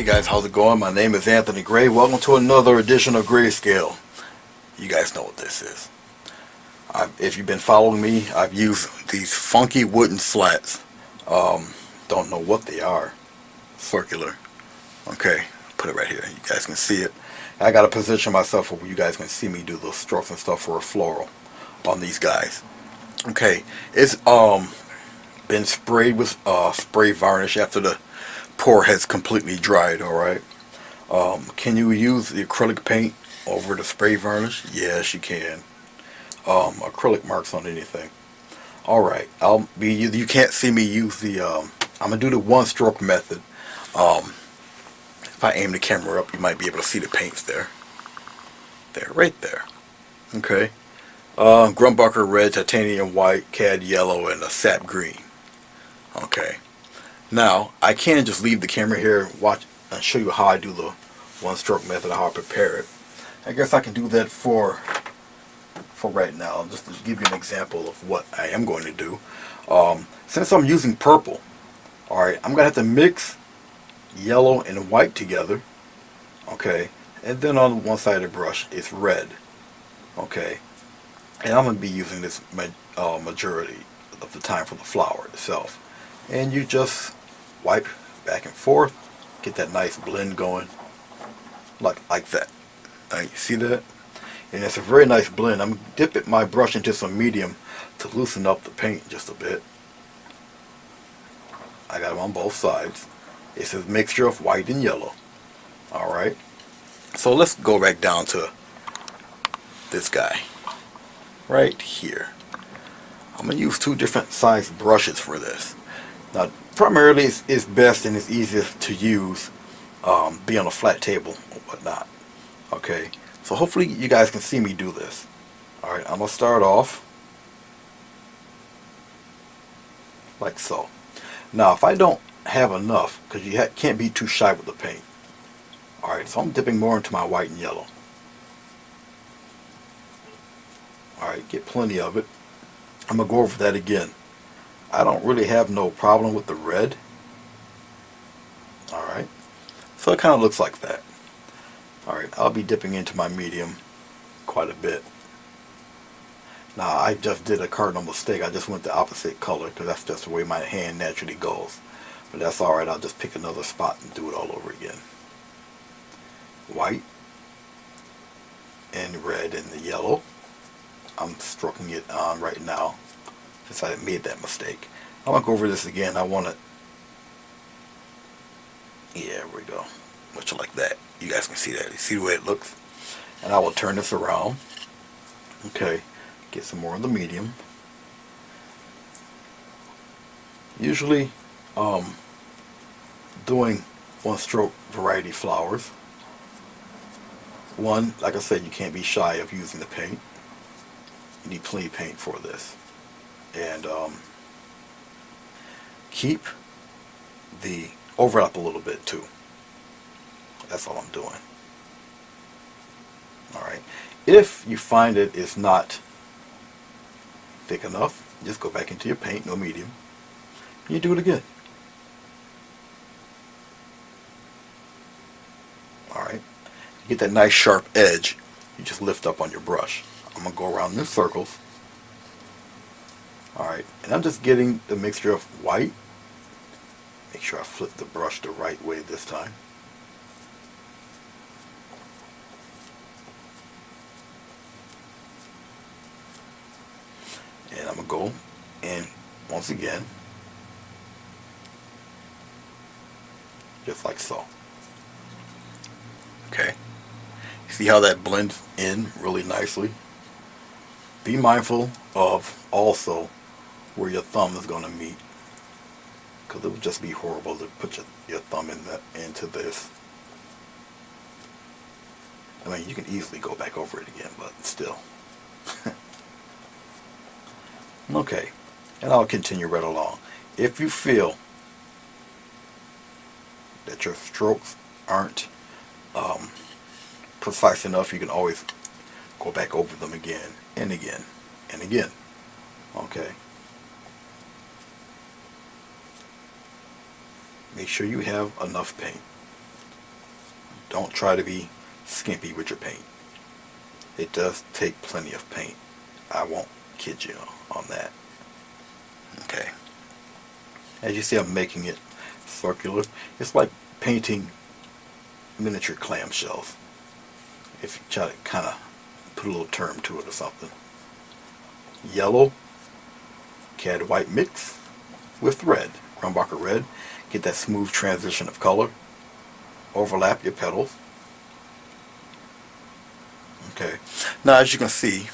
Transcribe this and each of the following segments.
Hey guys, how's it going? My name is Anthony Gray. Welcome to another edition of Grayscale. You guys know what this is. If you've been following me, I've used these funky wooden slats. Don't know what they are. Circular. Okay, put it right here. You guys can see it. I got to position myself where you guys can see me do the strokes and stuff for a floral on these guys. Okay, it's been sprayed with spray varnish after the pour has completely dried. All right. Can you use the acrylic paint over the spray varnish? Yes, you can. Acrylic marks on anything. All right. You can't see me use the. I'm gonna do the one stroke method. If I aim the camera up, you might be able to see the paints there. There, right there. Okay. Grumbucker red, titanium white, cad yellow, and a sap green. Okay. Now I can just leave the camera here, watch, and show you how I do the one stroke method, how I prepare it. I guess I can do that for right now, just to give you an example of what I am going to do. Since I'm using purple, alright, I'm going to have to mix yellow and white together, okay, and then on one side of the brush it's red, okay, and I'm going to be using this majority of the time for the flower itself. And you just wipe back and forth, get that nice blend going, like that. Now you see that? And it's a very nice blend. I'm dipping my brush into some medium to loosen up the paint just a bit. I got them on both sides. It's a mixture of white and yellow. Alright. So let's go back down to this guy. Right here. I'm going to use two different size brushes for this. Now, primarily it's best and it's easiest to use, be on a flat table or whatnot. Okay, so hopefully you guys can see me do this. Alright, I'm going to start off like so. Now, if I don't have enough, because you can't be too shy with the paint. Alright, so I'm dipping more into my white and yellow. Alright, get plenty of it. I'm going to go over that again. I don't really have no problem with the red. Alright. So it kind of looks like that. Alright, I'll be dipping into my medium quite a bit. Now, I just did a cardinal mistake. I just went the opposite color because that's just the way my hand naturally goes. But that's alright. I'll just pick another spot and do it all over again. White and red and the yellow. I'm stroking it on right now. Since I made that mistake. I'm going to go over this again. I want to... Yeah, there we go. Much like that. You guys can see that. You see the way it looks? And I will turn this around. Okay. Get some more of the medium. Usually, doing one stroke variety flowers. One, like I said, you can't be shy of using the paint. You need plenty of paint for this. And keep the overlap a little bit too. That's all I'm doing. Alright. If you find it is not thick enough, just go back into your paint, no medium. And you do it again. Alright. You get that nice sharp edge, you just lift up on your brush. I'm going to go around in circles. Alright, and I'm just getting the mixture of white. Make sure I flip the brush the right way this time. And I'm going to go in once again. Just like so. Okay. See how that blends in really nicely? Be mindful of also where your thumb is going to meet, because it would just be horrible to put your thumb into this. I mean, you can easily go back over it again, but still. Okay, and I'll continue right along. If you feel that your strokes aren't precise enough, you can always go back over them again and again and again. Okay. Make sure you have enough paint. don't try to be skimpy with your paint. It does take plenty of paint. I won't kid you on that. Okay. As you see, I'm making it circular. It's like painting miniature clamshells. If you try to kind of put a little term to it or something. Yellow, cad white mix with red, Grumbacher red. Get that smooth transition of color. Overlap your petals. Okay. Now as you can see,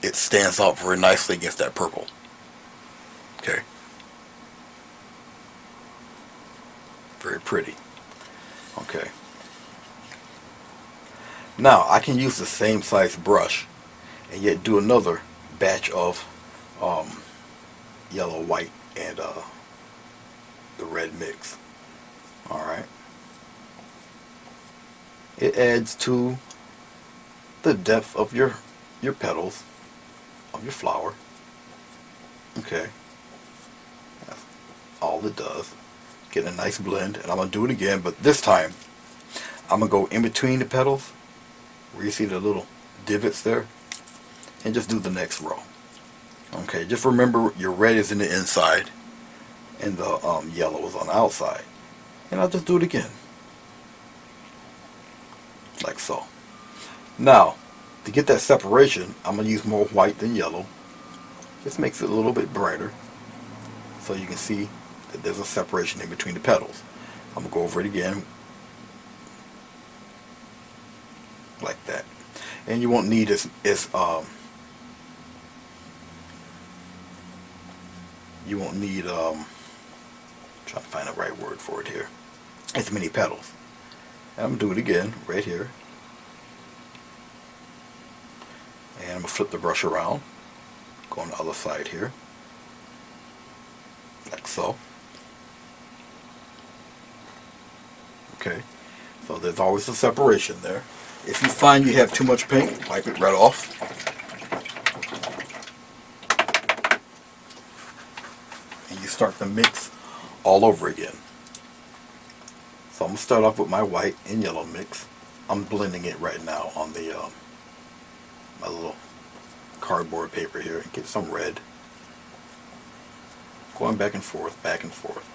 it stands out very nicely against that purple. Okay. Very pretty. Okay. Now I can use the same size brush and yet do another batch of yellow, white, and the red mix. Alright. It adds to the depth of your petals of your flower. Okay. That's all it does. Get a nice blend, and I'm going to do it again, but this time I'm going to go in between the petals where you see the little divots there and just do the next row. Okay, just remember your red is in the inside and the yellow is on the outside. And I'll just do it again. Like so. Now, to get that separation, I'm going to use more white than yellow. Just makes it a little bit brighter so you can see that there's a separation in between the petals. I'm going to go over it again like that. And you won't need you won't need trying to find the right word for it here. As many petals. And I'm going to do it again right here. And I'm going to flip the brush around. Go on the other side here. Like so. Okay. So there's always a separation there. If you find you have too much paint, wipe it right off. And you start the mix all over again. So I'm going to start off with my white and yellow mix. I'm blending it right now on the my little cardboard paper here and get some red. Going back and forth, back and forth.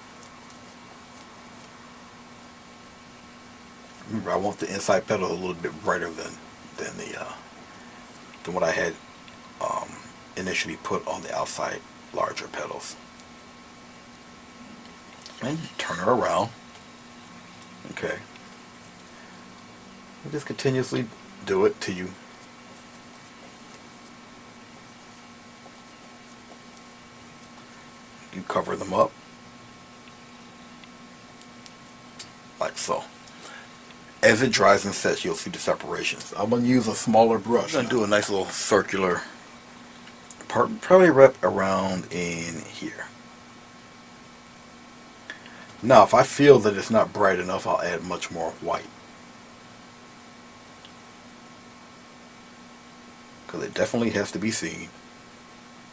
Remember, I want the inside petal a little bit brighter than what I had initially put on the outside larger petals. And turn her around. Okay. And just continuously do it till you cover them up like so. As it dries and sets, you'll see the separations. I'm going to use a smaller brush. I'm going to do a nice little circular part, probably wrap around in here. Now, if I feel that it's not bright enough, I'll add much more white. Because it definitely has to be seen.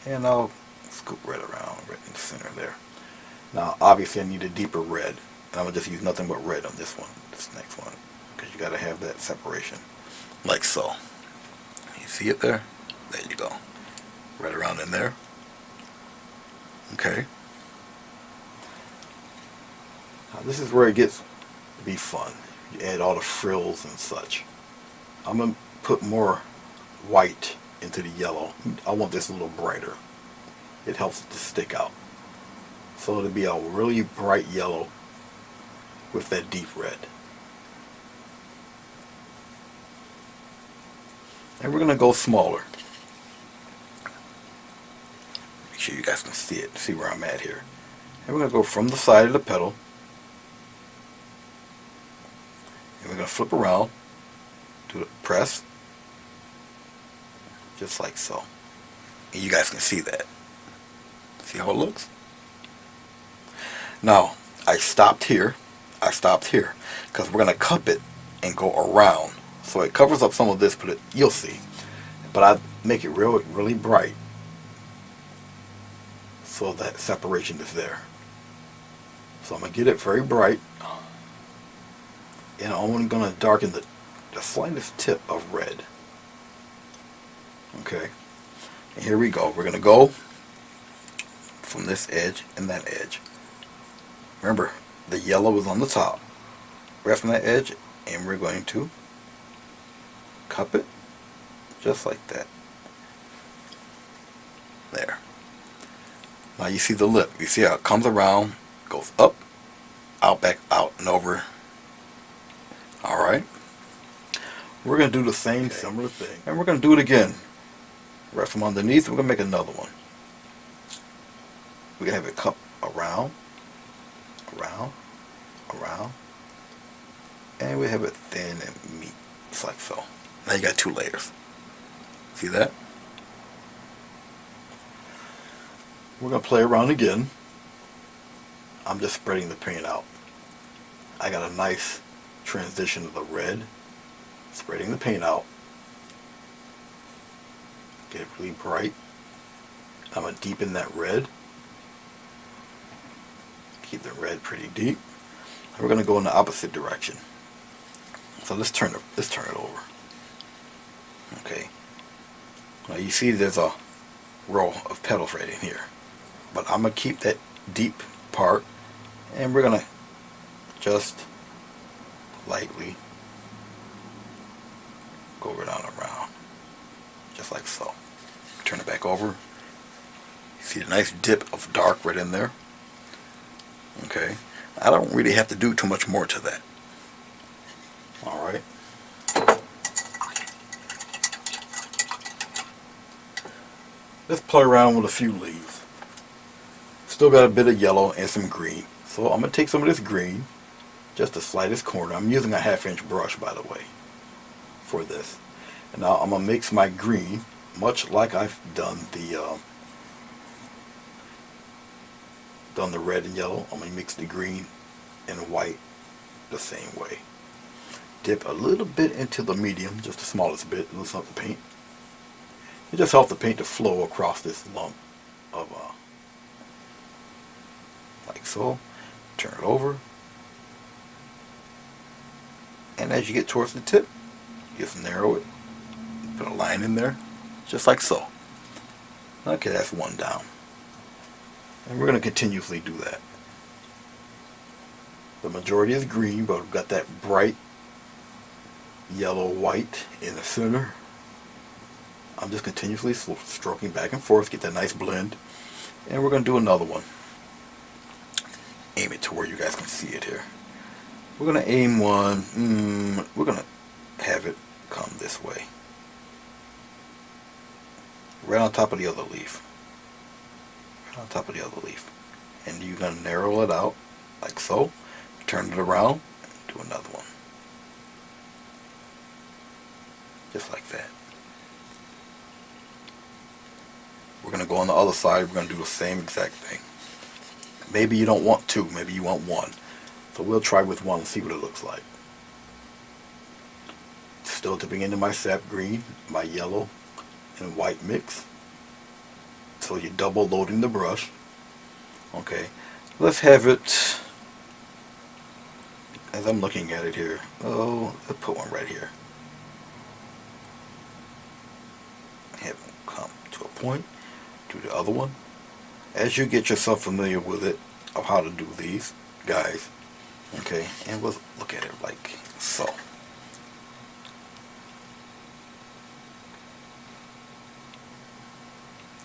And I'll scoop red around right in the center there. Now, obviously, I need a deeper red. And I'm going to just use nothing but red on this one, this next one. Because you got to have that separation. Like so. You see it there? There you go. Right around in there. Okay. Now, this is where it gets to be fun. You add all the frills and such. I'm going to put more white into the yellow. I want this a little brighter. It helps it to stick out. So it'll be a really bright yellow with that deep red. And we're going to go smaller. Make sure you guys can see it, see where I'm at here. And we're going to go from the side of the petal. And we're going to flip around, do a press, just like so. And you guys can see that. See how it looks? Now, I stopped here, because we're going to cup it and go around. So it covers up some of this, but you'll see. But I make it really bright so that separation is there. So I'm going to get it very bright And I'm only going to darken the slightest tip of red. Okay. And here we go. We're going to go from this edge and that edge. Remember, the yellow is on the top, right from that edge, and we're going to cup it just like that. There. Now you see the lip. You see how it comes around, goes up, out, back, out, and over. Alright. We're going to do the same similar thing. And we're going to do it again. Right from underneath, we're going to make another one. We're going to have it cup around, around, around. And we have it thin and meat. Just like so. Now you got 2 layers. See that? We're going to play around again. I'm just spreading the paint out. I got a nice transition of the red. Spreading the paint out. Get it really bright. I'm going to deepen that red. Keep the red pretty deep. And we're going to go in the opposite direction. So let's turn it over. Okay. Now you see there's a row of petals right in here. But I'm going to keep that deep part, and we're going to just lightly go over down and around. Just like so. Turn it back over. You see the nice dip of dark right in there. Okay. I don't really have to do too much more to that. Alright. Let's play around with a few leaves. Still got a bit of yellow and some green. So I'm going to take some of this green, just the slightest corner. I'm using a 1/2-inch brush, by the way, for this. And now I'm going to mix my green, much like I've done the red and yellow. I'm going to mix the green and white the same way. Dip a little bit into the medium, just the smallest bit, loosen up the paint. It just helps the paint to flow across this lump of like so. Turn it over, and as you get towards the tip, just narrow it, put a line in there, just like so. Okay, that's one down, and we're going to continuously do that. The majority is green, but we've got that bright yellow white in the center. I'm just continuously stroking back and forth, get that nice blend, and we're going to do another one. Aim it to where you guys can see it here. We're going to aim one, we're going to have it come this way. Right on top of the other leaf. Right on top of the other leaf. And you're going to narrow it out like so. Turn it around, do another one. Just like that. We're going to go on the other side, we're going to do the same exact thing. Maybe you don't want 2, maybe you want 1. So we'll try with 1 and see what it looks like. Still dipping into my sap green, my yellow and white mix. So you're double loading the brush. Okay, let's have it, as I'm looking at it here, let's put one right here. Have it come to a point, do the other one. As you get yourself familiar with it, of how to do these guys, okay, and we'll look at it like so.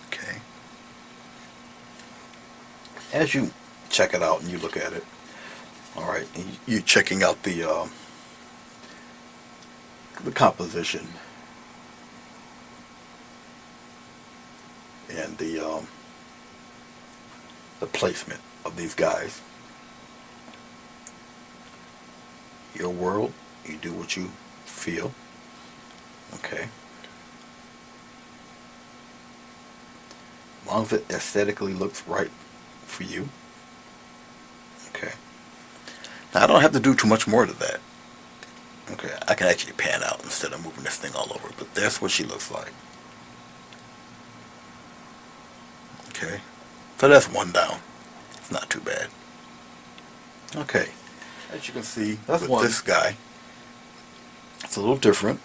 Okay. As you check it out and you look at it, alright, you're checking out the composition and the placement of these guys. Your world, you do what you feel. Okay. As long as it aesthetically looks right for you. Okay. Now I don't have to do too much more to that. Okay, I can actually pan out instead of moving this thing all over, but that's what she looks like. Okay. So that's 1 down. It's not too bad. Okay. As you can see, that's with this guy, It's a little different,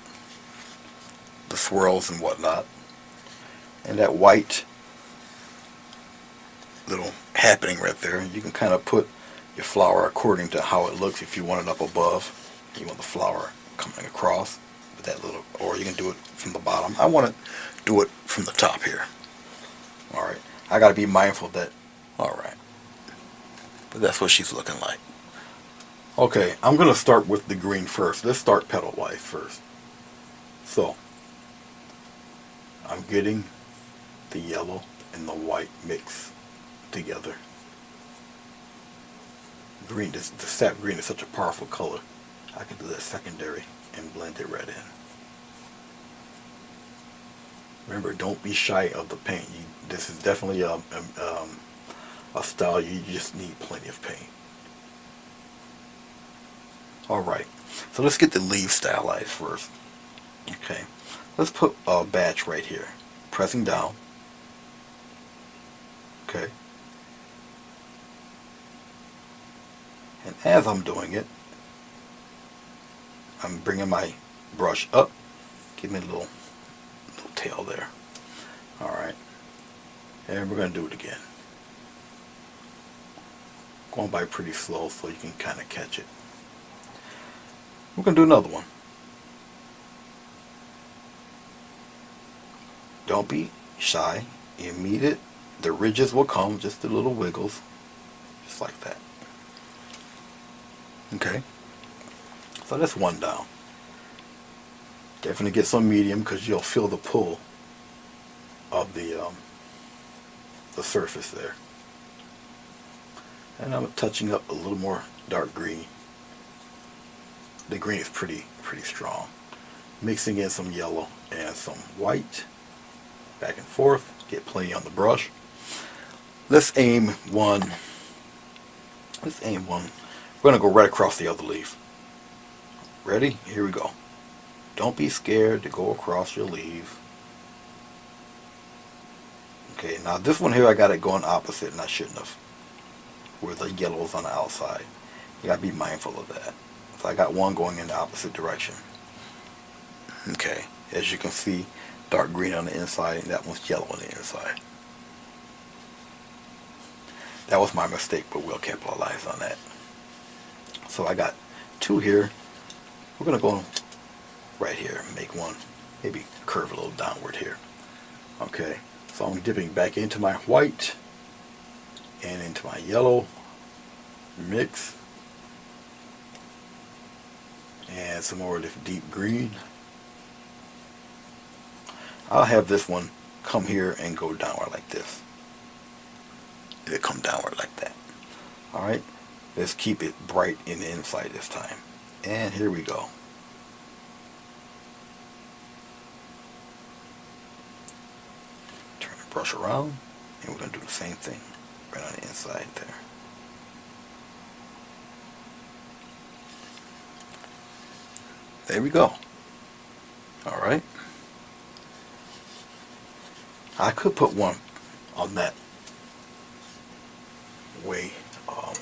the swirls and whatnot. And that white little happening right there, you can kind of put your flower according to how it looks. If you want it up above, you want the flower coming across with that little, or you can do it from the bottom. I want to do it from the top here. Alright, I got to be mindful that, alright, but that's what she's looking like. Okay, I'm going to start with the green first. Let's start petal-wise first. So, I'm getting the yellow and the white mix together. Green, the sap green is such a powerful color. I can do that secondary and blend it right in. Remember, don't be shy of the paint. This is definitely a style you just need plenty of paint. Alright, so let's get the leaves stylized first. Okay, let's put a batch right here. Pressing down. Okay. And as I'm doing it, I'm bringing my brush up. Give me a little tail there. Alright. And we're going to do it again. Going by pretty slow so you can kind of catch it. We're going to do another one. Don't be shy. You meet it. The ridges will come, just the little wiggles. Just like that. Okay. So that's one down. Definitely get some medium because you'll feel the pull of the surface there. And I'm touching up a little more dark green. The green is pretty strong. Mixing in some yellow and some white. Back and forth. Get plenty on the brush. Let's aim one. We're going to go right across the other leaf. Ready? Here we go. Don't be scared to go across your leaf. Okay, now this one here I got it going opposite and I shouldn't have. Where the yellow's on the outside. You got to be mindful of that. So I got one going in the opposite direction. Okay, as you can see, dark green on the inside and that one's yellow on the inside. That was my mistake, but we'll capitalize on that. So I got two here. We're going to go right here and make one, maybe curve a little downward here. Okay, so I'm dipping back into my white and into my yellow mix. And some more of this deep green. I'll have this one come here and go downward like this. It'll come downward like that. Alright, let's keep it bright in the inside this time. And here we go. Turn the brush around and we're going to do the same thing right on the inside there. There we go. Alright. I could put one on that way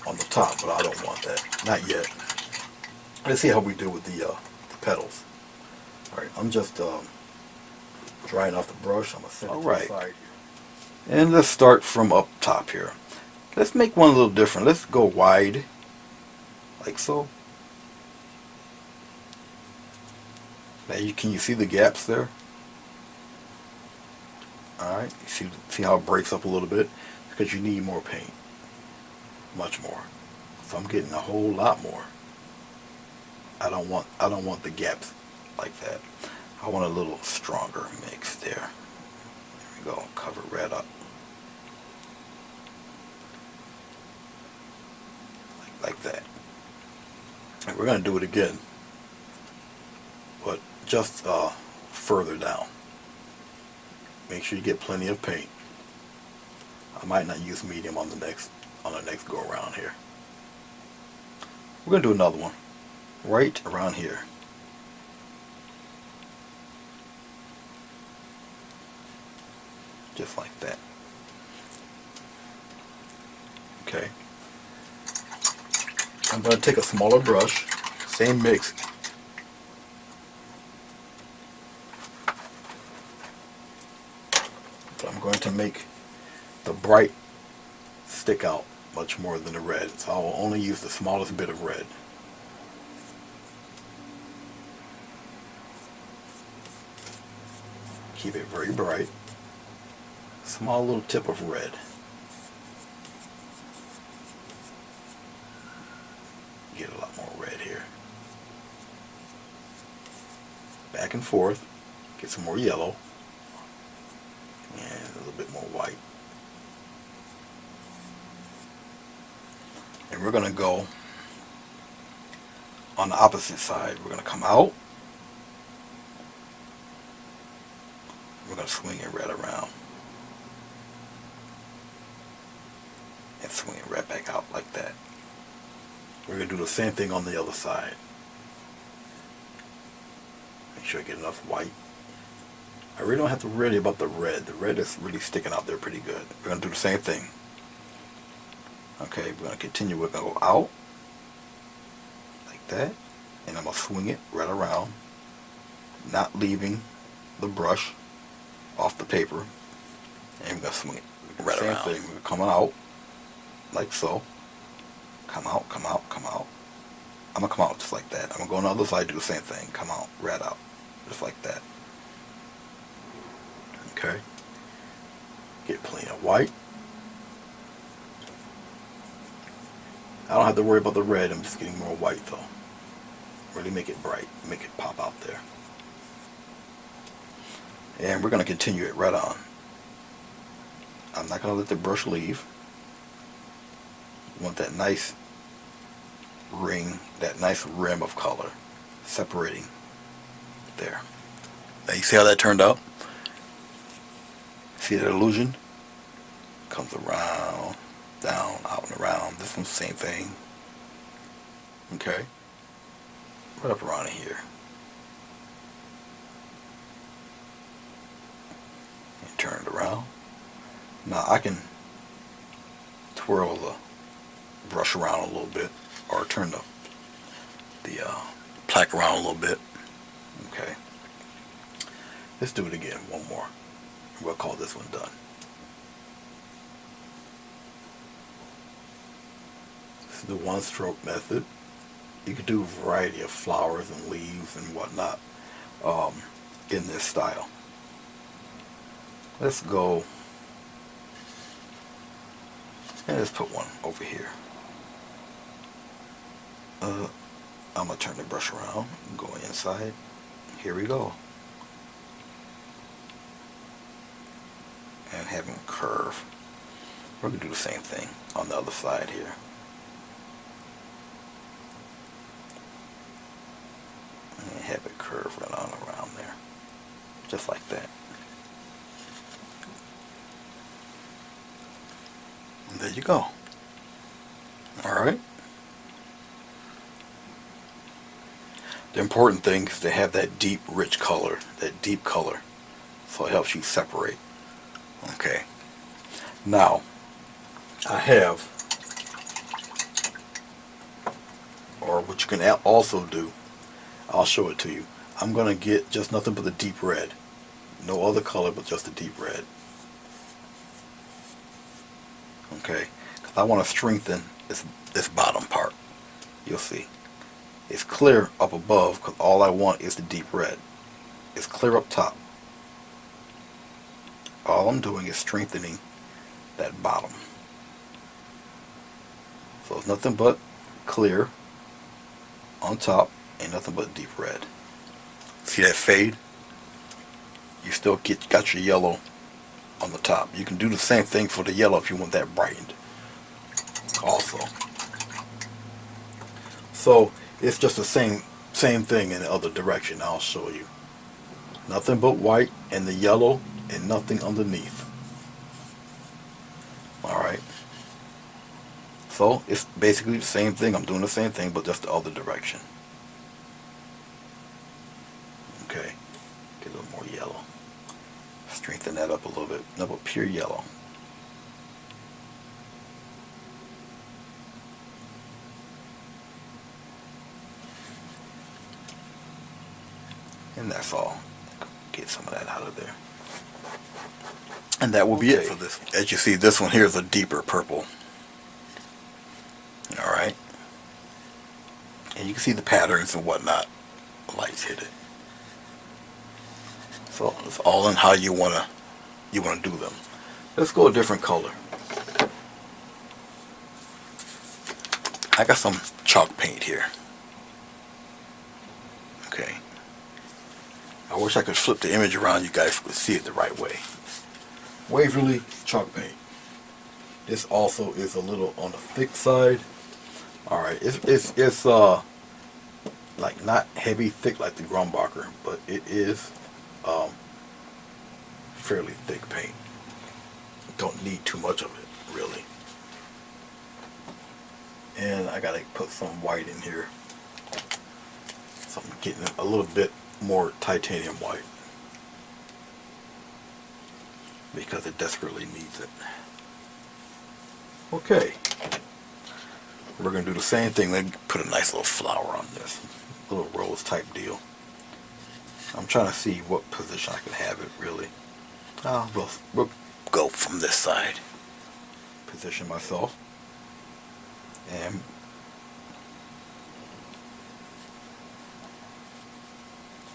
on the top, but I don't want that. Not yet. Let's see how we do with the petals. Alright, I'm just drying off the brush. I'm going to set it to the side here. And let's start from up top here. Let's make one a little different. Let's go wide, like so. Now can you see the gaps there? Alright, you see how it breaks up a little bit? Because you need more paint. Much more. So I'm getting a whole lot more. I don't want the gaps like that. I want a little stronger mix there. There we go. Cover red up. Like that. And we're going to do it again. But just further down. Make sure you get plenty of paint. I might not use medium on the next go around here. We're going to do another one right around here. Just like that. Okay. I'm going to take a smaller brush, same mix, make the bright stick out much more than the red. So I will only use the smallest bit of red. Keep it very bright. Small little tip of red. Get a lot more red here. Back and forth. Get some more yellow. And a little bit more white. And we're going to go on the opposite side. We're going to come out. We're going to swing it right around. And swing it right back out like that. We're going to do the same thing on the other side. Make sure I get enough white. I really don't have to worry about the red. The red is really sticking out there pretty good. We're going to do the same thing. Okay, we're going to continue. We're going to go out like that. And I'm going to swing it right around. Not leaving the brush off the paper. And we're going to swing it right around. Same thing. We're coming out like so. Come out, come out, come out. I'm going to come out just like that. I'm going to go on the other side, do the same thing. Come out, right out. Just like that. Okay. Get plenty of white. I don't have to worry about the red. I'm just getting more white though. Really make it bright. Make it pop out there. And we're going to continue it right on. I'm not going to let the brush leave. You want that nice ring, that nice rim of color separating there. Now you see how that turned out? See that illusion? Comes around, down, out and around. This one's the same thing. Okay? Right up around here. And turn it around. Now I can twirl the brush around a little bit, or turn the plaque around a little bit. Okay. Let's do it again. One more. We'll call this one done. This is the one stroke method. You could do a variety of flowers and leaves and whatnot in this style. Let's go and let's put one over here. I'm going to turn the brush around and go inside. Here we go. And have them curve. We're going to do the same thing on the other side here. And have it curve right on around there. Just like that. And there you go. Alright. The important thing is to have that deep, rich color. That deep color. So it helps you separate. Okay. Now, I have, or what you can also do, I'll show it to you. I'm going to get just nothing but the deep red. No other color but just the deep red. Okay. Because I want to strengthen this bottom part. You'll see. It's clear up above because all I want is the deep red. It's clear up top. All I'm doing is strengthening that bottom. So it's nothing but clear on top and nothing but deep red. See that fade? You still got your yellow on the top. You can do the same thing for the yellow if you want that brightened also. So it's just the same thing in the other direction. I'll show you. Nothing but white and the yellow and nothing underneath. Alright. So it's basically the same thing. I'm doing the same thing but just the other direction. Okay. Get a little more yellow. Strengthen that up a little bit. No, but pure yellow. And that's all. Get some of that out of there. And that will be it for this. As you see, this one here is a deeper purple. Alright. And you can see the patterns and whatnot. The lights hit it. So it's all in how you wanna do them. Let's go a different color. I got some chalk paint here. Okay. I wish I could flip the image around, you guys could see it the right way. Waverly chalk paint. This also is a little on the thick side. Alright, it's like not heavy thick like the Grumbacher, but it is fairly thick paint. Don't need too much of it, really. And I gotta put some white in here. So I'm getting a little bit more titanium white because it desperately needs it. Okay, we're gonna do the same thing. Let me put a nice little flower on this, little rose type deal. I'm trying to see what position I can have it really. We'll go from this side. Position myself and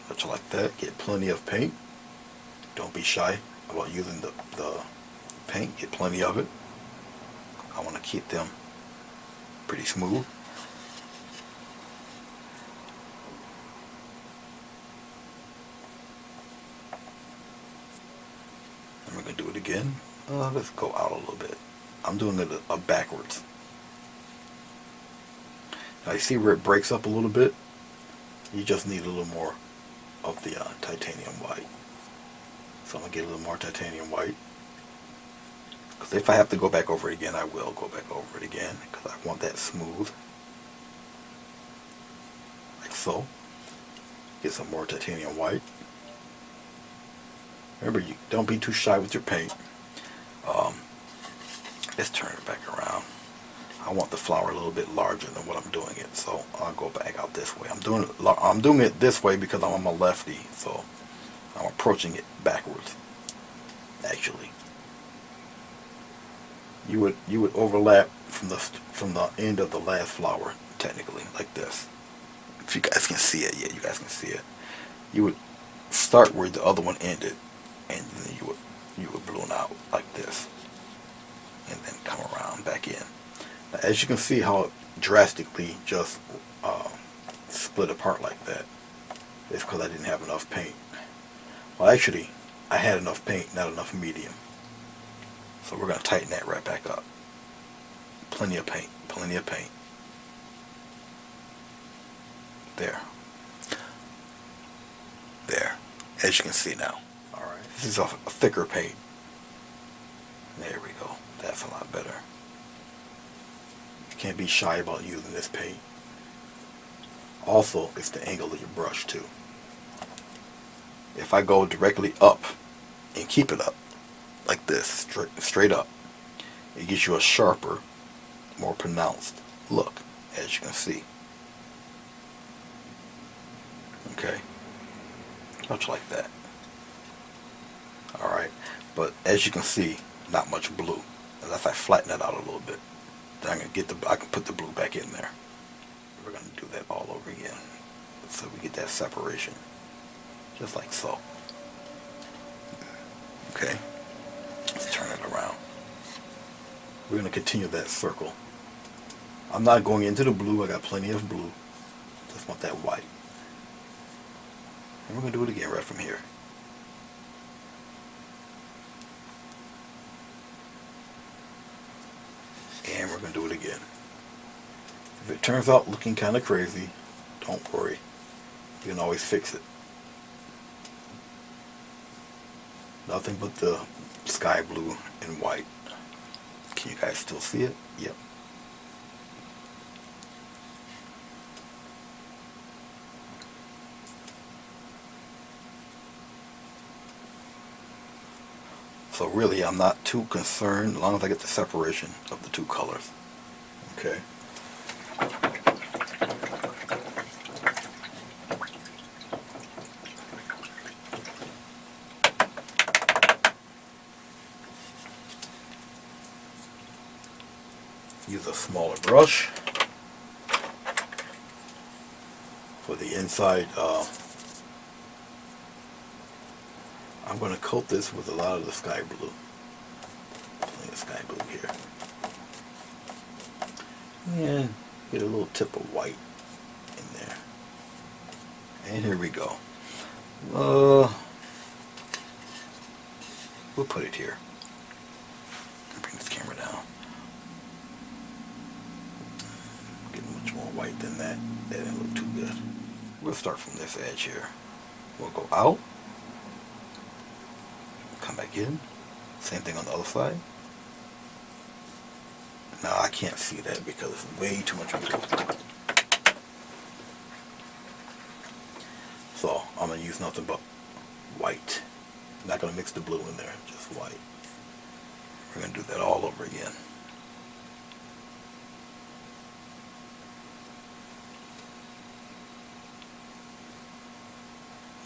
much like that. Get plenty of paint. Don't be shy about using the paint. Get plenty of it. I want to keep them pretty smooth. And we're going to do it again. Let's go out a little bit. I'm doing it backwards. Now you see where it breaks up a little bit? You just need a little more of the titanium white. So I'm going to get a little more titanium white. Because if I have to go back over it again, I will go back over it again. Because I want that smooth. Like so. Get some more titanium white. Remember, you don't be too shy with your paint. Let's turn it back around. I want the flower a little bit larger than what I'm doing it, so I'll go back out this way. I'm doing it this way because I'm a lefty, so I'm approaching it backwards. Actually, you would overlap from the end of the last flower, technically, like this. If you guys can see it, yeah, you guys can see it. You would start where the other one ended, and then you would balloon out like this, and then come around back in. Now, as you can see how it drastically just split apart like that, it's because I didn't have enough paint. Well, actually, I had enough paint, not enough medium. So we're going to tighten that right back up. Plenty of paint, plenty of paint. There. There. As you can see now. Alright, this is a thicker paint. There we go. That's a lot better. You can't be shy about using this paint. Also, it's the angle of your brush too. If I go directly up and keep it up like this, straight up, it gives you a sharper, more pronounced look, as you can see. Okay, much like that. Alright, but as you can see, not much blue. Unless I flatten it out a little bit, then I can put the blue back in there. We're going to do that all over again, so we get that separation, just like so. Okay, let's turn it around. We're going to continue that circle. I'm not going into the blue. I got plenty of blue. Just want that white. And we're going to do it again right from here. And we're going to do it again. If it turns out looking kind of crazy, don't worry. You can always fix it. Nothing but the sky blue and white. Can you guys still see it? Yep. So really, I'm not too concerned as long as I get the separation of the two colors. Okay. Use a smaller brush for the inside. I'm going to coat this with a lot of the sky blue. Plenty of sky blue here. And get a little tip of white in there. And here we go. We'll put it here. Bring this camera down. Get much more white than that. That didn't look too good. We'll start from this edge here. We'll go out. Come back in. Same thing on the other side. Now I can't see that because it's way too much blue. So I'm going to use nothing but white. I'm not going to mix the blue in there, just white. We're going to do that all over again.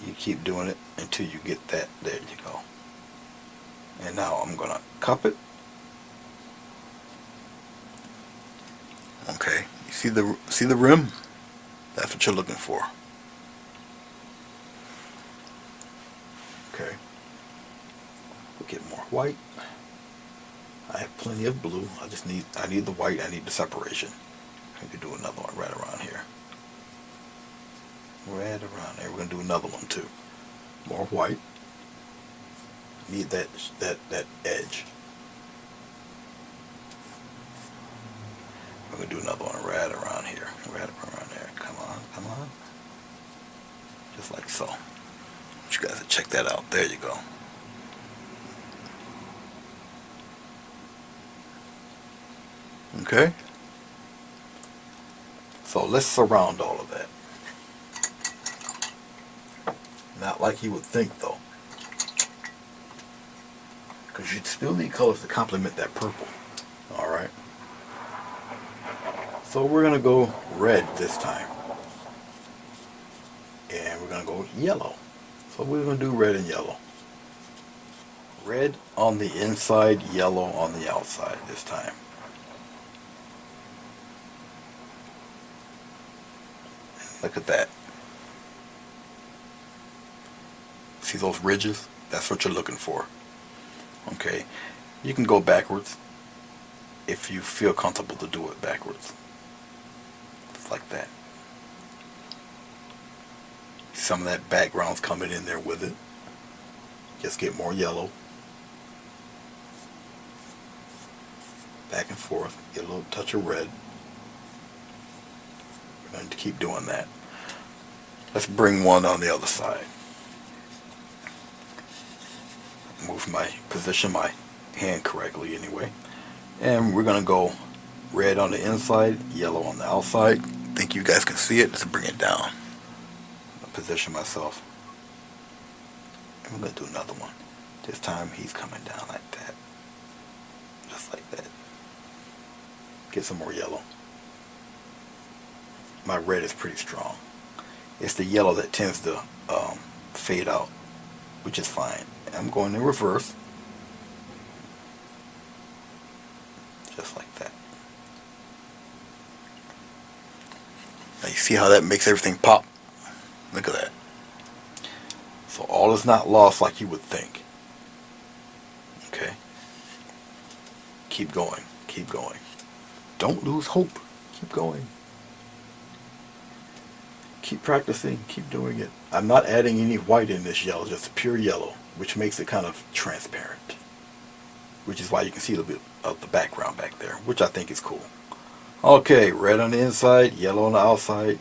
You keep doing it until you get that. There you go. And now I'm going to cup it. Okay, you see the rim? That's what you're looking for. Okay. We'll get more white. I have plenty of blue. I need the white. I need the separation. We could do another one right around here. Right around there. We're gonna do another one too. More white. Need that edge. We're gonna do another one right around here. Right around there. Come on, come on. Just like so. You guys to check that out. There you go. Okay. So let's surround all of that. Not like you would think though. Because you still need colors to complement that purple. Alright. So we're going to go red this time. And we're going to go yellow. So we're going to do red and yellow. Red on the inside, yellow on the outside this time. Look at that. See those ridges? That's what you're looking for. Okay. You can go backwards if you feel comfortable to do it backwards. Just like that. Some of that background's coming in there with it. Just get more yellow. Back and forth. Get a little touch of red. We're going to keep doing that. Let's bring one on the other side. Position my hand correctly anyway. And we're going to go red on the inside, yellow on the outside. Think you guys can see it? Let's bring it down. Position myself. And we're going to do another one. This time he's coming down like that. Just like that. Get some more yellow. My red is pretty strong. It's the yellow that tends to fade out, which is fine. I'm going in reverse. Just like that. Now you see how that makes everything pop? Look at that. So all is not lost like you would think. Okay? Keep going. Keep going. Don't lose hope. Keep going. Keep practicing. Keep doing it. I'm not adding any white in this yellow, just pure yellow, which makes it kind of transparent. Which is why you can see a little bit of the background back there, which I think is cool. Okay, red on the inside, yellow on the outside.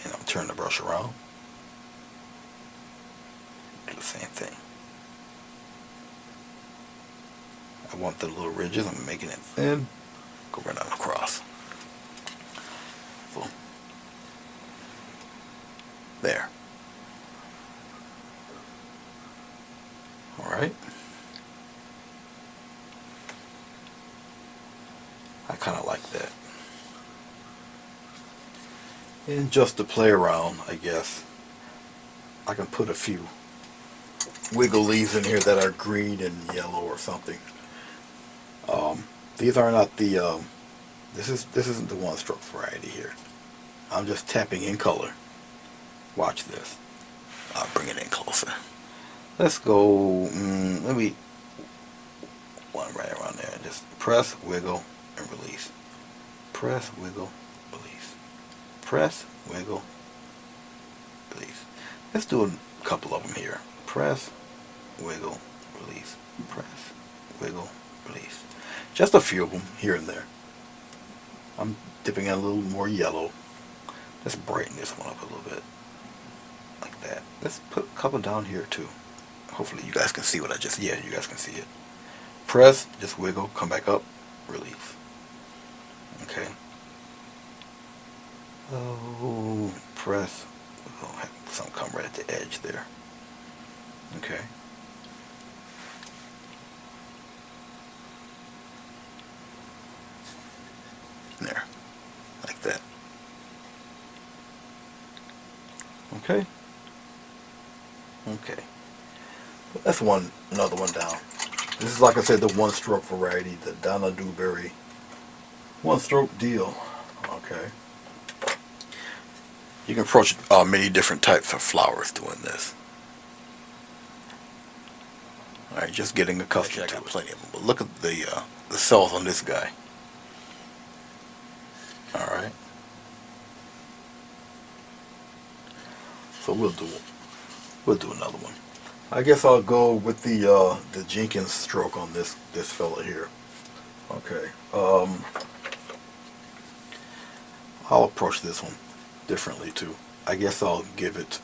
And I'm turning the brush around. Do the same thing. I want the little ridges. I'm making it thin. Go right on across. Boom. There. Alright. I kind of like that. And just to play around, I guess, I can put a few wiggle leaves in here that are green and yellow or something. These are not the, this isn't the one stroke variety here. I'm just tapping in color. Watch this. I'll bring it in closer. Let's go, maybe one right around there. Just press, wiggle, and release. Press, wiggle, release. Press, wiggle, release. Let's do a couple of them here. Press, wiggle, release. Press, wiggle, release. Just a few of them here and there. I'm dipping in a little more yellow. Let's brighten this one up a little bit. Like that. Let's put a couple down here too. Hopefully you guys can see what I just, yeah, you guys can see it. Press, just wiggle, come back up, release. Okay. Oh, press, wiggle, have some come right at the edge there. Okay. There, like that. Okay. Okay. That's another one down. This is, like I said, the one stroke variety, the Donna Dewberry one stroke deal. Okay. You can approach many different types of flowers doing this. Alright, just getting accustomed to it. Plenty of them. But look at the cells on this guy. Alright. So we'll do another one. I guess I'll go with the Jenkins stroke on this fella here. Okay. I'll approach this one differently too. I guess I'll give it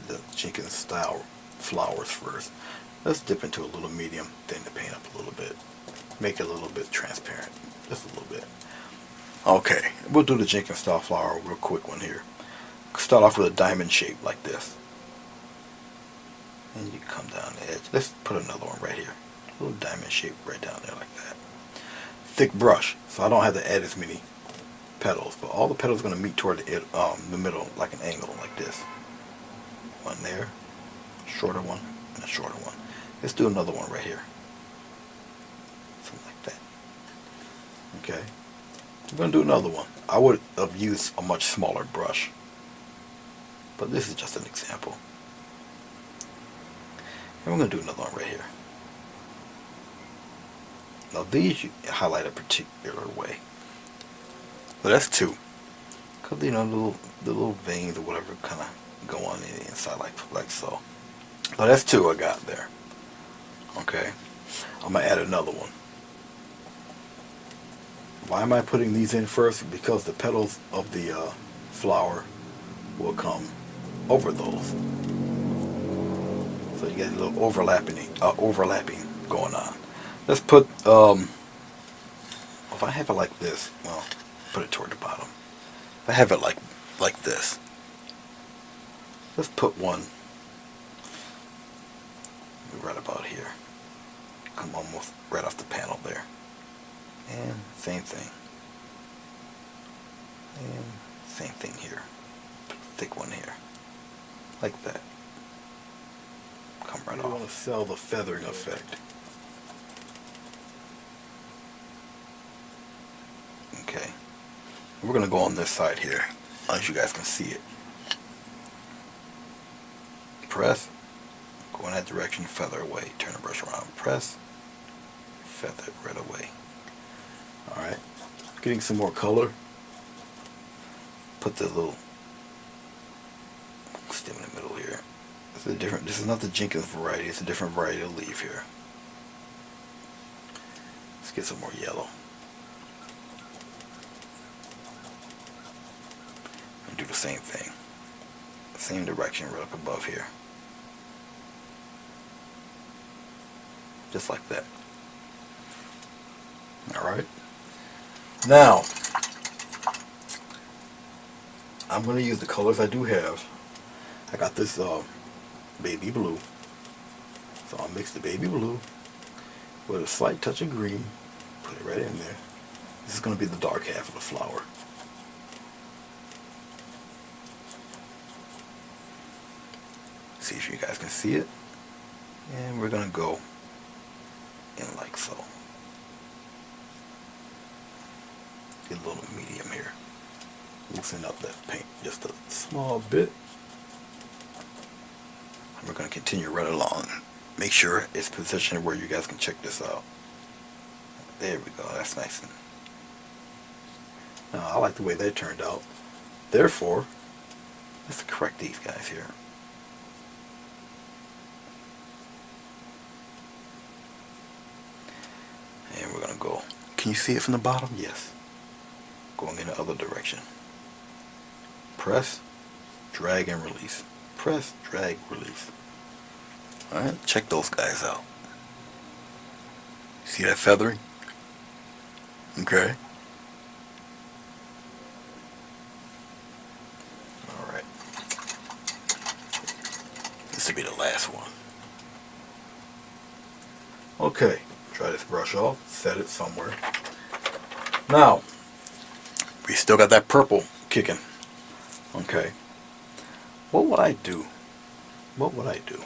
the Jenkins style flowers first. Let's dip into a little medium, thin the paint up a little bit. Make it a little bit transparent. Just a little bit. Okay, we'll do the Jenkins style flower, real quick one here. Start off with a diamond shape like this. And you come down the edge. Let's put another one right here. A little diamond shape right down there like that. Thick brush, so I don't have to add as many petals, but all the petals are going to meet toward the middle, like an angle, like this. One there, shorter one, and a shorter one. Let's do another one right here. Something like that. Okay. We're going to do another one. I would have used a much smaller brush, but this is just an example. And we're going to do another one right here. Now these you highlight a particular way. So that's two. Because, you know, the little veins or whatever kind of go on the inside like so. So that's two I got there. Okay. I'm going to add another one. Why am I putting these in first? Because the petals of the flower will come over those. So you get a little overlapping going on. Let's put, if I have it like this, well, put it toward the bottom. If I have it like this, let's put one right about here. Come almost right off the panel there. And same thing. And same thing here. Thick one here. Like that. Come right off. I want to sell the feathering effect. Okay. We're going to go on this side here, as you guys can see it. Press. Go in that direction, feather away. Turn the brush around. Press. Feather right away. Alright. Getting some more color. Put the little stem in the middle here. This is not the Jenkins variety, it's a different variety of leaf here. Let's get some more yellow. And do the same thing. Same direction right up above here. Just like that. Alright. Now, I'm going to use the colors I do have. I got this baby blue. So I'll mix the baby blue with a slight touch of green. Put it right in there. This is going to be the dark half of the flower. See if you guys can see it. And we're going to go in like so. Get a little medium here. Loosen up that paint just a small bit. And we're going to continue right along. Make sure it's positioned where you guys can check this out. There we go. That's nice. Now, I like the way they turned out. Therefore, let's correct these guys here. And we're going to go. Can you see it from the bottom? Yes. Going in the other direction. Press, drag, and release. Press, drag, release. Alright, check those guys out. See that feathering? Okay. Alright. This will be the last one. Okay. Try this brush off. Set it somewhere. Now, we still got that purple kicking. Okay. What would I do? What would I do?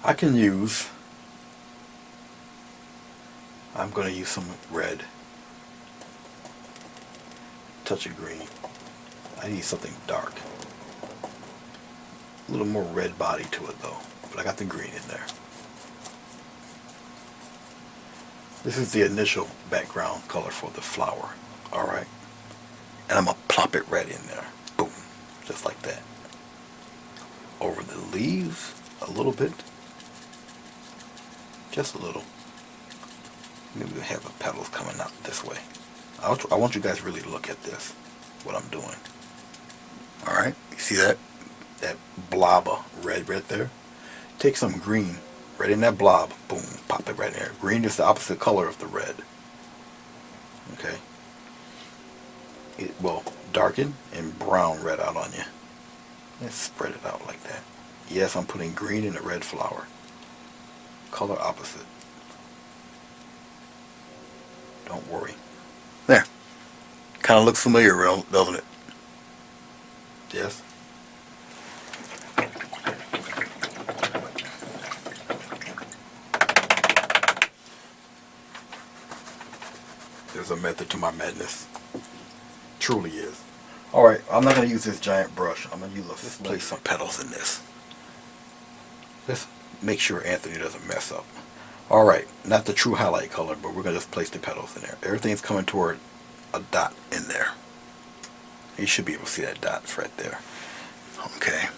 I can use... I'm going to use some red. Touch of green. I need something dark. A little more red body to it though. But I got the green in there. This is the initial background color for the flower. Alright. And I'm going to plop it right in there. Boom. Just like that. Over the leaves a little bit. Just a little. Maybe we'll have the petals coming out this way. I want you guys really to look at this. What I'm doing. Alright. You see that? That blob of red right there? Take some green. Right in that blob. Boom. Pop it right in there. Green is the opposite color of the red. Okay. It will darken and brown red out on you. Let's spread it out like that. Yes, I'm putting green in the red flower. Color opposite. Don't worry. There. Kind of looks familiar, doesn't it? Yes. There's a method to my madness. Truly is. Alright, I'm not going to use this giant brush. I'm going to use let's place some petals in this. Let's make sure Anthony doesn't mess up. Alright, not the true highlight color, but we're going to just place the petals in there. Everything's coming toward a dot in there. You should be able to see that dot right there. Okay.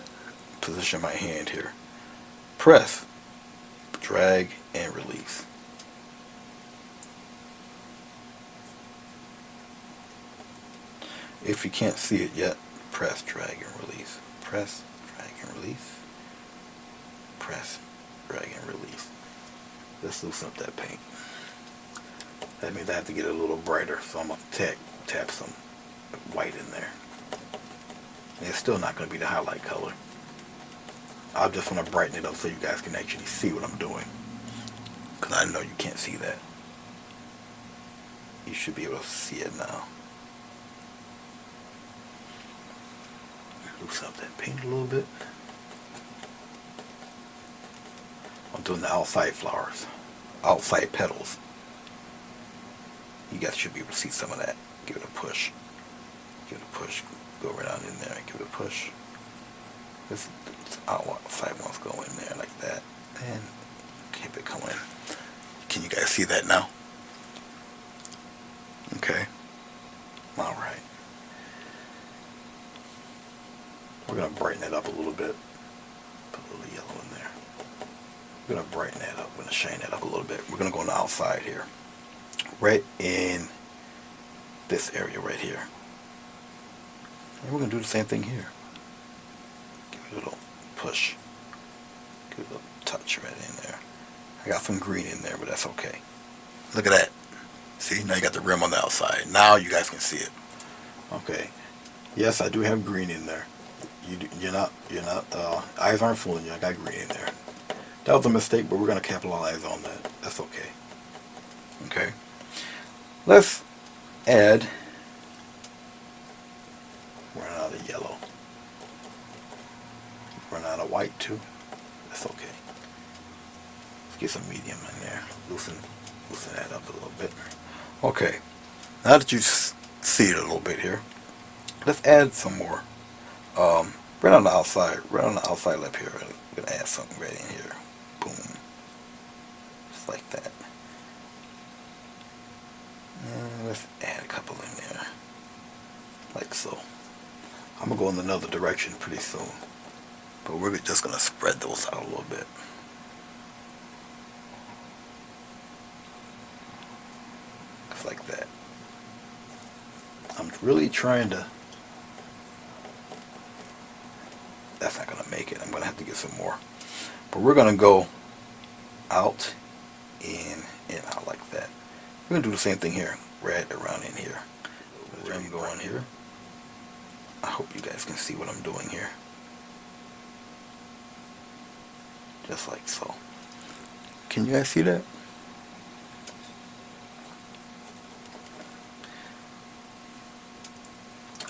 Position my hand here. Press, drag, and release. If you can't see it yet, press, drag, and release. Press, drag, and release. Press, drag, and release. Let's loosen up that paint. That means I have to get it a little brighter, so I'm going to tap some white in there. And it's still not going to be the highlight color. I just want to brighten it up so you guys can actually see what I'm doing. Because I know you can't see that. You should be able to see it now. Loosen up that paint a little bit. I'm doing the outside flowers. Outside petals. You guys should be able to see some of that. Give it a push. Give it a push. Go right on in there. Give it a push. This outside ones go in there like that. And keep it going. Can you guys see that now? Okay. Alright. We're going to brighten it up a little bit. Put a little yellow in there. We're going to brighten that up. We're going to shine that up a little bit. We're going to go on the outside here. Right in this area right here. And we're going to do the same thing here. Give it a little push. Give it a little touch right in there. I got some green in there, but that's okay. Look at that. See, now you got the rim on the outside. Now you guys can see it. Okay. Yes, I do have green in there. You're not, eyes aren't fooling you. I got green in there. That was a mistake, but we're going to capitalize on that. That's okay. Okay. Let's add, run out of yellow. Run out of white too. That's okay. get some medium in there. Loosen that up a little bit. Okay, now that you see it a little bit here, let's add some more. Right on the outside lip here. We're gonna add something right in here. Boom, just like that. And let's add a couple in there, like so. I'm gonna go in another direction pretty soon, but we're just gonna spread those out a little bit. Just like that. I'm really trying to. That's not gonna make it. I'm gonna have to get some more. But we're gonna go out, in, and out like that. We're gonna do the same thing here. Red around in here. We're gonna go on here. I hope you guys can see what I'm doing here. Just like so. Can you guys see that?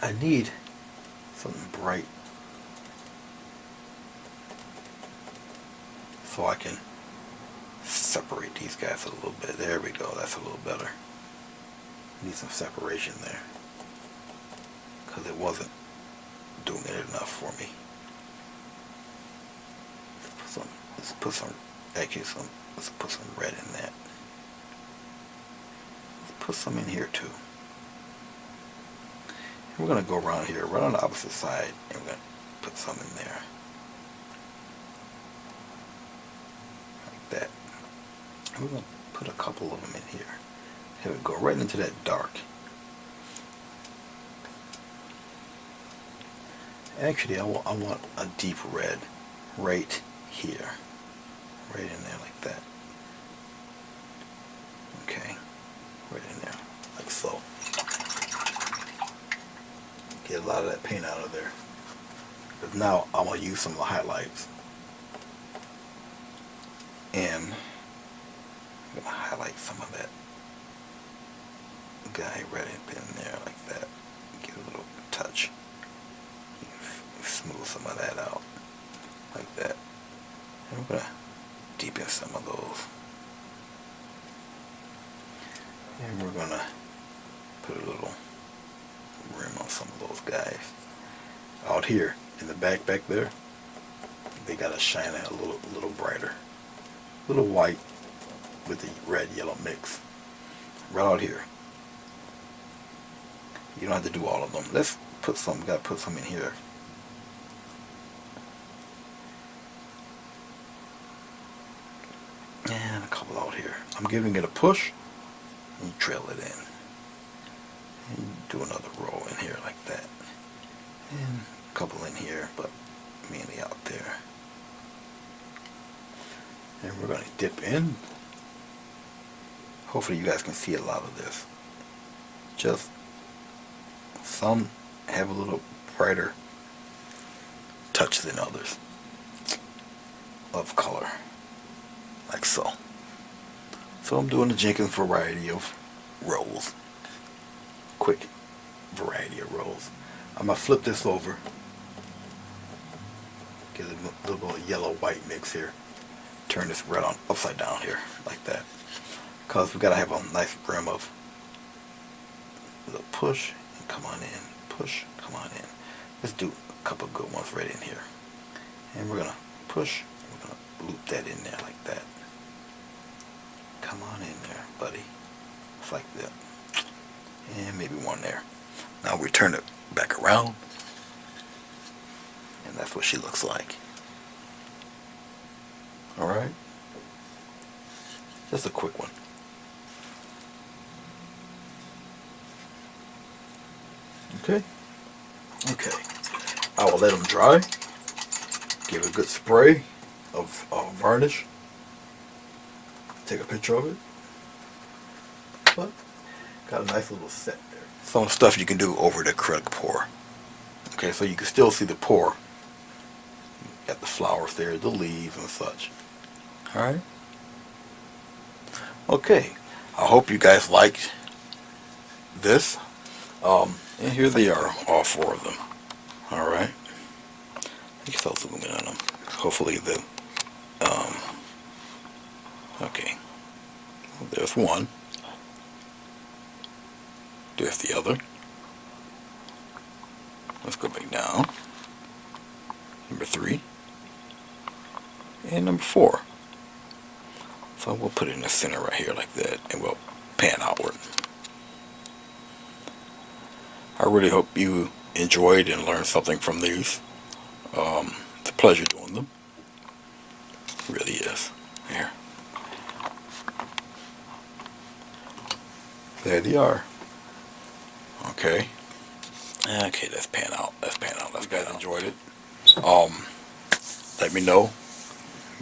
I need something bright so I can separate these guys a little bit. There we go. That's a little better. Need some separation there because it wasn't doing it enough for me. Let's put some red in that. Let's put some in here too. And we're gonna go around here, right on the opposite side, and we're gonna put some in there. Like that. And we're gonna put a couple of them in here. Here we go, right into that dark. Actually, I want a deep red right here. Right in there like that. Okay. Right in there. Like so. Get a lot of that paint out of there. But now I'm going to use some of the highlights. And I'm going to highlight some of that guy right up in there like that. Give it a little touch. Smooth some of that out like that. And we're going to deepen some of those. And we're going to put a little rim on some of those guys. Out here in the back there, they got to shine out a little brighter. A little white with the red yellow mix. Right out here. You don't have to do all of them. Let's put some, got to put some in here. And a couple out here. I'm giving it a push, and you trail it in. And you do another row in here like that. And a couple in here, but mainly out there. And we're going to dip in. Hopefully you guys can see a lot of this. Just some have a little brighter touch than others of color. Like so. So I'm doing the Jenkins variety of rolls. Quick variety of rolls. I'm going to flip this over. Get a little yellow-white mix here. Turn this red on upside down here. Like that. Because we got to have a nice rim of a little push and come on in. Push, come on in. Let's do a couple good ones right in here. And we're going to push. We're going to loop that in there like that. Come on in there, buddy. It's like that. And maybe one there. Now we turn it back around. And that's what she looks like. Alright? Just a quick one. Okay? Okay. I will let them dry. Give it a good spray of varnish. Take a picture of it. But got a nice little set there. Some stuff you can do over the acrylic pour. Okay, so you can still see the pour. Got the flowers there, the leaves and such. Alright? Okay. I hope you guys liked this. And here they are, all four of them. Alright? You can still zoom in on them. Hopefully the Okay, well, there's one. There's the other. Let's go back down. Number 3 and number 4. So we'll put it in the center right here like that, and we'll pan outward. I really hope you enjoyed and learned something from these. It's a pleasure doing them. It really is. Here. There they are. Okay. Okay, let's pan out. Let's pan out. Let's guys enjoyed it. Let me know.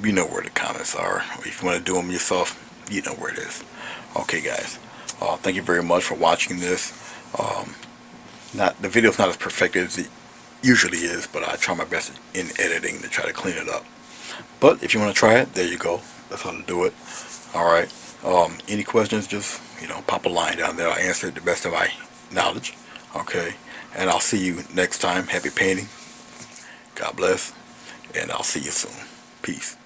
You know where the comments are. If you want to do them yourself, you know where it is. Okay, guys. Thank you very much for watching this. Not the video's not as perfect as it usually is, but I try my best in editing to try to clean it up. But if you want to try it, there you go. That's how to do it. All right. Any questions? Just pop a line down there. I'll answer it the best of my knowledge. Okay. And I'll see you next time. Happy painting. God bless. And I'll see you soon. Peace.